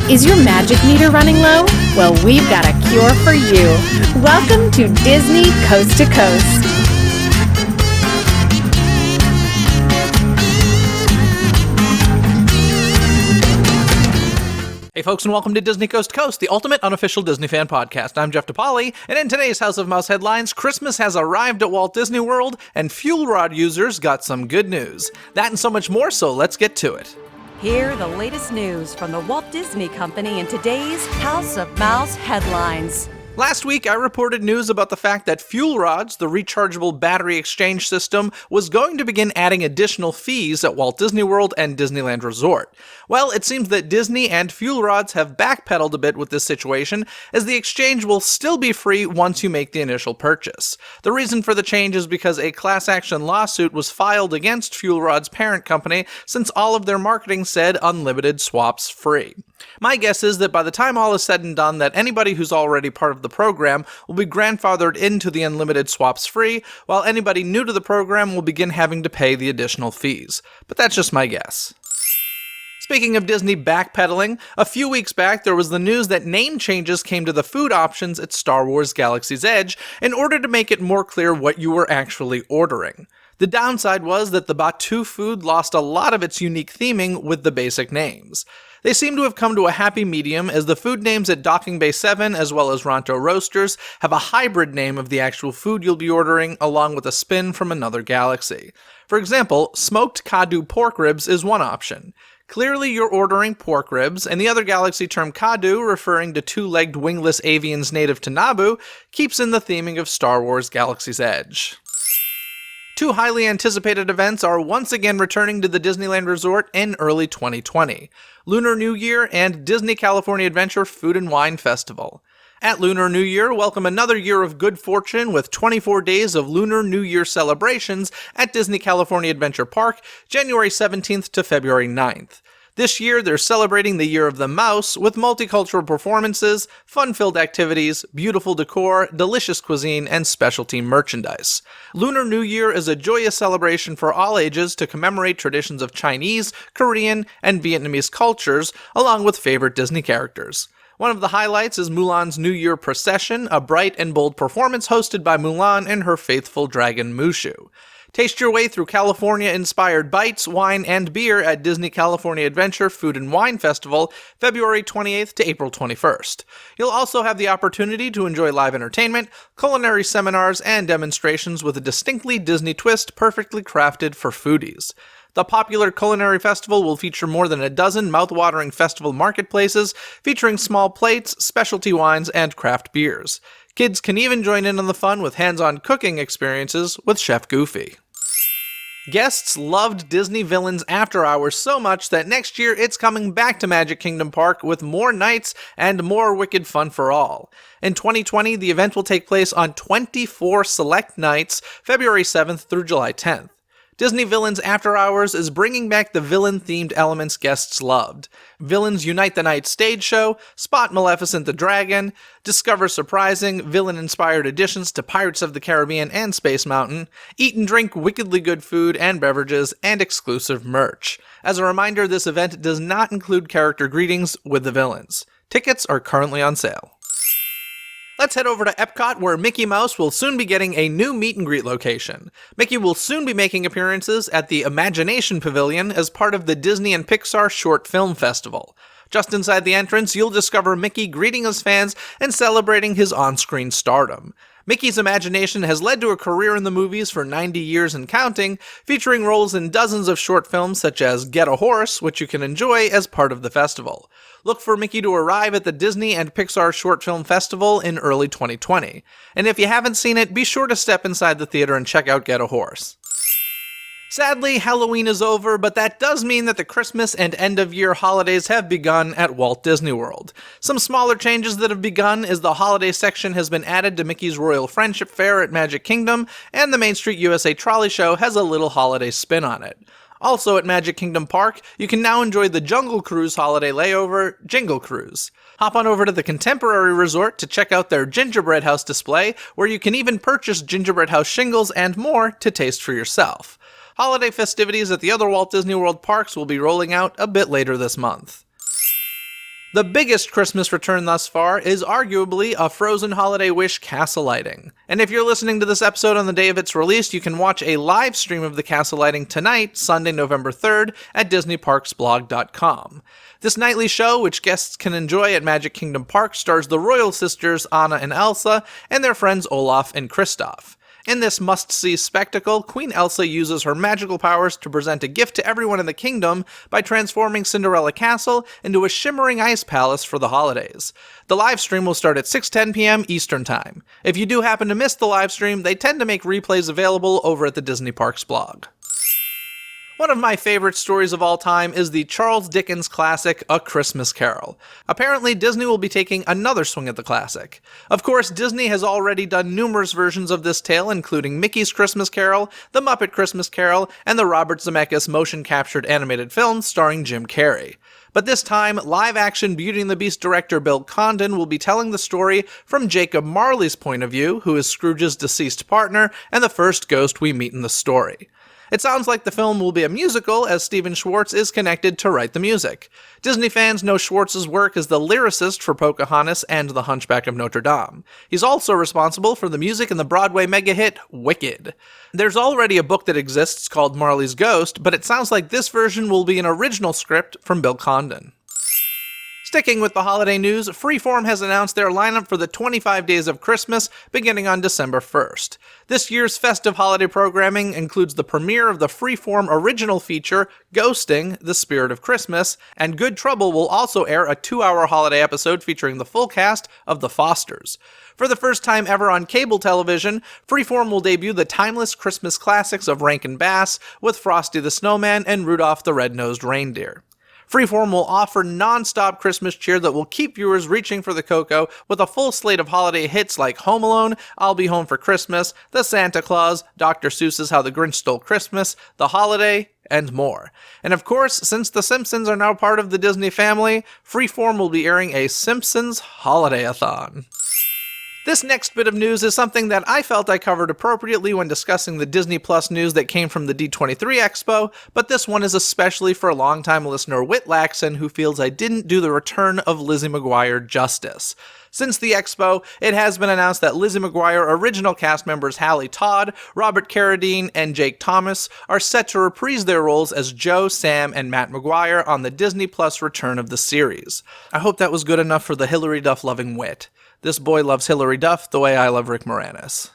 Is your magic meter running low? Well, we've got a cure for you. Welcome to Disney Coast to Coast. Hey folks, and welcome to Disney Coast to Coast, the ultimate unofficial Disney fan podcast. I'm Jeff DePauli, and in today's House of Mouse headlines, Christmas has arrived at Walt Disney World, and fuel rod users got some good news. That and so much more, so let's get to it. Hear the latest news from the Walt Disney Company in today's House of Mouse headlines. Last week, I reported news about the fact that fuel rods, the rechargeable battery exchange system, was going to begin adding additional fees at Walt Disney World and Disneyland Resort. Well, it seems that Disney and fuel rods have backpedaled a bit with this situation, as the exchange will still be free once you make the initial purchase. The reason for the change is because a class action lawsuit was filed against fuel rod's parent company, since all of their marketing said unlimited swaps free. My guess is that by the time all is said and done, that anybody who's already part of the program will be grandfathered into the unlimited swaps free, while anybody new to the program will begin having to pay the additional fees. But that's just my guess. Speaking of Disney backpedaling, a few weeks back there was the news that name changes came to the food options at Star Wars Galaxy's Edge in order to make it more clear what you were actually ordering. The downside was that the Batuu food lost a lot of its unique theming with the basic names. They seem to have come to a happy medium, as the food names at Docking Bay 7 as well as Ronto Roasters have a hybrid name of the actual food you'll be ordering along with a spin from another galaxy. For example, smoked Kadu pork ribs is one option. Clearly you're ordering pork ribs, and the other galaxy term Kadu, referring to two-legged wingless avians native to Naboo, keeps in the theming of Star Wars Galaxy's Edge. Two highly anticipated events are once again returning to the Disneyland Resort in early 2020. Lunar New Year and Disney California Adventure Food and Wine Festival. At Lunar New Year, welcome another year of good fortune with 24 days of Lunar New Year celebrations at Disney California Adventure Park, January 17th to February 9th. This year, they're celebrating the Year of the Mouse with multicultural performances, fun-filled activities, beautiful decor, delicious cuisine, and specialty merchandise. Lunar New Year is a joyous celebration for all ages to commemorate traditions of Chinese, Korean, and Vietnamese cultures, along with favorite Disney characters. One of the highlights is Mulan's New Year Procession, a bright and bold performance hosted by Mulan and her faithful dragon Mushu. Taste your way through California-inspired bites, wine, and beer at Disney California Adventure Food and Wine Festival, February 28th to April 21st. You'll also have the opportunity to enjoy live entertainment, culinary seminars, and demonstrations with a distinctly Disney twist perfectly crafted for foodies. The popular culinary festival will feature more than a dozen mouth-watering festival marketplaces featuring small plates, specialty wines, and craft beers. Kids can even join in on the fun with hands-on cooking experiences with Chef Goofy. Guests loved Disney Villains After Hours so much that next year it's coming back to Magic Kingdom Park with more nights and more wicked fun for all. In 2020, the event will take place on 24 select nights, February 7th through July 10th. Disney Villains After Hours is bringing back the villain-themed elements guests loved. Villains Unite the Night stage show, spot Maleficent the Dragon, discover surprising, villain-inspired additions to Pirates of the Caribbean and Space Mountain, eat and drink wickedly good food and beverages, and exclusive merch. As a reminder, this event does not include character greetings with the villains. Tickets are currently on sale. Let's head over to Epcot, where Mickey Mouse will soon be getting a new meet-and-greet location. Mickey will soon be making appearances at the Imagination Pavilion as part of the Disney and Pixar Short Film Festival. Just inside the entrance, you'll discover Mickey greeting his fans and celebrating his on-screen stardom. Mickey's imagination has led to a career in the movies for 90 years and counting, featuring roles in dozens of short films such as Get a Horse, which you can enjoy as part of the festival. Look for Mickey to arrive at the Disney and Pixar Short Film Festival in early 2020. And if you haven't seen it, be sure to step inside the theater and check out Get a Horse. Sadly, Halloween is over, but that does mean that the Christmas and end-of-year holidays have begun at Walt Disney World. Some smaller changes that have begun is the holiday section has been added to Mickey's Royal Friendship Fair at Magic Kingdom, and the Main Street USA Trolley Show has a little holiday spin on it. Also at Magic Kingdom Park, you can now enjoy the Jungle Cruise holiday layover, Jingle Cruise. Hop on over to the Contemporary Resort to check out their Gingerbread House display, where you can even purchase Gingerbread House shingles and more to taste for yourself. Holiday festivities at the other Walt Disney World parks will be rolling out a bit later this month. The biggest Christmas return thus far is arguably a Frozen Holiday Wish castle lighting. And if you're listening to this episode on the day of its release, you can watch a live stream of the castle lighting tonight, Sunday, November 3rd, at DisneyParksBlog.com. This nightly show, which guests can enjoy at Magic Kingdom Park, stars the royal sisters Anna and Elsa and their friends Olaf and Kristoff. In this must-see spectacle, Queen Elsa uses her magical powers to present a gift to everyone in the kingdom by transforming Cinderella Castle into a shimmering ice palace for the holidays. The live stream will start at 6:10 p.m. Eastern Time. If you do happen to miss the live stream, they tend to make replays available over at the Disney Parks blog. One of my favorite stories of all time is the Charles Dickens classic, A Christmas Carol. Apparently, Disney will be taking another swing at the classic. Of course, Disney has already done numerous versions of this tale, including Mickey's Christmas Carol, The Muppet Christmas Carol, and the Robert Zemeckis motion-captured animated film starring Jim Carrey. But this time, live-action Beauty and the Beast director Bill Condon will be telling the story from Jacob Marley's point of view, who is Scrooge's deceased partner and the first ghost we meet in the story. It sounds like the film will be a musical, as Stephen Schwartz is connected to write the music. Disney fans know Schwartz's work as the lyricist for Pocahontas and The Hunchback of Notre Dame. He's also responsible for the music in the Broadway mega-hit Wicked. There's already a book that exists called Marley's Ghost, but it sounds like this version will be an original script from Bill Condon. Sticking with the holiday news, Freeform has announced their lineup for the 25 Days of Christmas beginning on December 1st. This year's festive holiday programming includes the premiere of the Freeform original feature, Ghosting, the Spirit of Christmas, and Good Trouble will also air a 2-hour holiday episode featuring the full cast of The Fosters. For the first time ever on cable television, Freeform will debut the timeless Christmas classics of Rankin Bass with Frosty the Snowman and Rudolph the Red-Nosed Reindeer. Freeform will offer non-stop Christmas cheer that will keep viewers reaching for the cocoa with a full slate of holiday hits like Home Alone, I'll Be Home for Christmas, The Santa Claus, Dr. Seuss's How the Grinch Stole Christmas, The Holiday, and more. And of course, since The Simpsons are now part of the Disney family, Freeform will be airing a Simpsons Holiday-a-thon. This next bit of news is something that I felt I covered appropriately when discussing the Disney Plus news that came from the D23 Expo, but this one is especially for longtime listener Whit Laxon, who feels I didn't do the return of Lizzie McGuire justice. Since the Expo, it has been announced that Lizzie McGuire original cast members Hallie Todd, Robert Carradine, and Jake Thomas are set to reprise their roles as Joe, Sam, and Matt McGuire on the Disney Plus return of the series. I hope that was good enough for the Hilary Duff-loving Whit. This boy loves Hilary Duff the way I love Rick Moranis.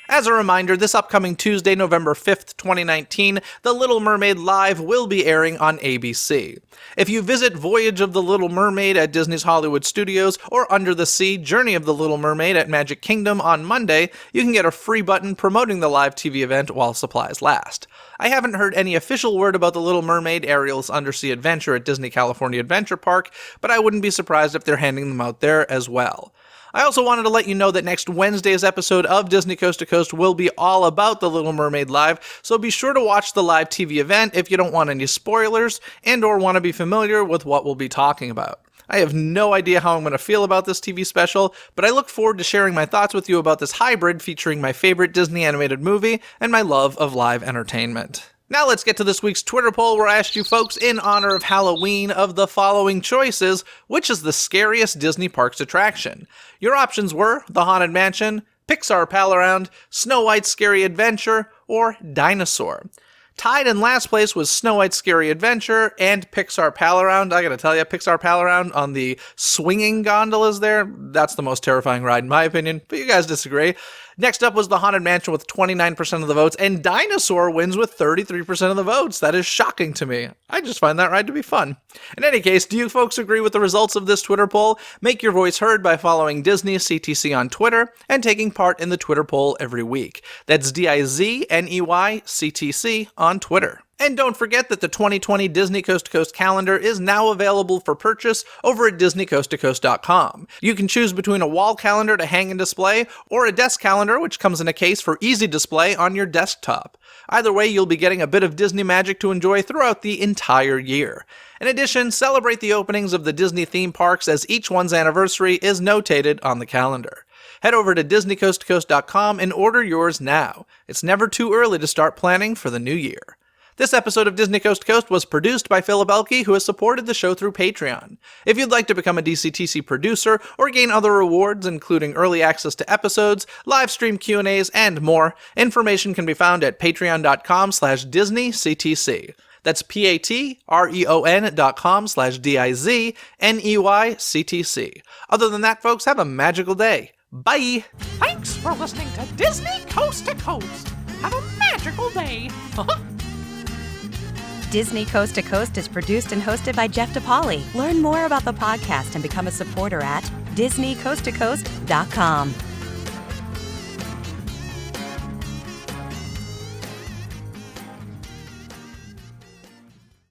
As a reminder, this upcoming Tuesday, November 5th, 2019, The Little Mermaid Live will be airing on ABC. If you visit Voyage of the Little Mermaid at Disney's Hollywood Studios or Under the Sea, Journey of the Little Mermaid at Magic Kingdom on Monday, you can get a free button promoting the live TV event while supplies last. I haven't heard any official word about The Little Mermaid Ariel's Undersea Adventure at Disney California Adventure Park, but I wouldn't be surprised if they're handing them out there as well. I also wanted to let you know that next Wednesday's episode of Disney Coast to Coast will be all about The Little Mermaid Live, so be sure to watch the live TV event if you don't want any spoilers and or want to be familiar with what we'll be talking about. I have no idea how I'm going to feel about this TV special, but I look forward to sharing my thoughts with you about this hybrid featuring my favorite Disney animated movie and my love of live entertainment. Now let's get to this week's Twitter poll where I asked you folks in honor of Halloween of the following choices: which is the scariest Disney Parks attraction? Your options were The Haunted Mansion, Pixar Pal-Around, Snow White's Scary Adventure, or Dinosaur. Tied in last place was Snow White's Scary Adventure and Pixar Pal-Around. I gotta tell you, Pixar Pal-Around on the swinging gondolas there, that's the most terrifying ride in my opinion, but you guys disagree. Next up was The Haunted Mansion with 29% of the votes, and Dinosaur wins with 33% of the votes. That is shocking to me. I just find that ride to be fun. In any case, do you folks agree with the results of this Twitter poll? Make your voice heard by following Disney CTC on Twitter and taking part in the Twitter poll every week. That's DIZNEY CTC on Twitter. And don't forget that the 2020 Disney Coast to Coast calendar is now available for purchase over at DisneyCoastToCoast.com. You can choose between a wall calendar to hang and display, or a desk calendar which comes in a case for easy display on your desktop. Either way, you'll be getting a bit of Disney magic to enjoy throughout the entire year. In addition, celebrate the openings of the Disney theme parks as each one's anniversary is notated on the calendar. Head over to DisneyCoastToCoast.com and order yours now. It's never too early to start planning for the new year. This episode of Disney Coast to Coast was produced by Philip Elke, who has supported the show through Patreon. If you'd like to become a DCTC producer or gain other rewards, including early access to episodes, live stream Q&As, and more, information can be found at patreon.com/DisneyCTC. That's patreon.com/DIZNEYCTC. Other than that, folks, have a magical day. Bye! Thanks for listening to Disney Coast to Coast. Have a magical day. Disney Coast to Coast is produced and hosted by Jeff DePauli. Learn more about the podcast and become a supporter at DisneyCoastToCoast.com.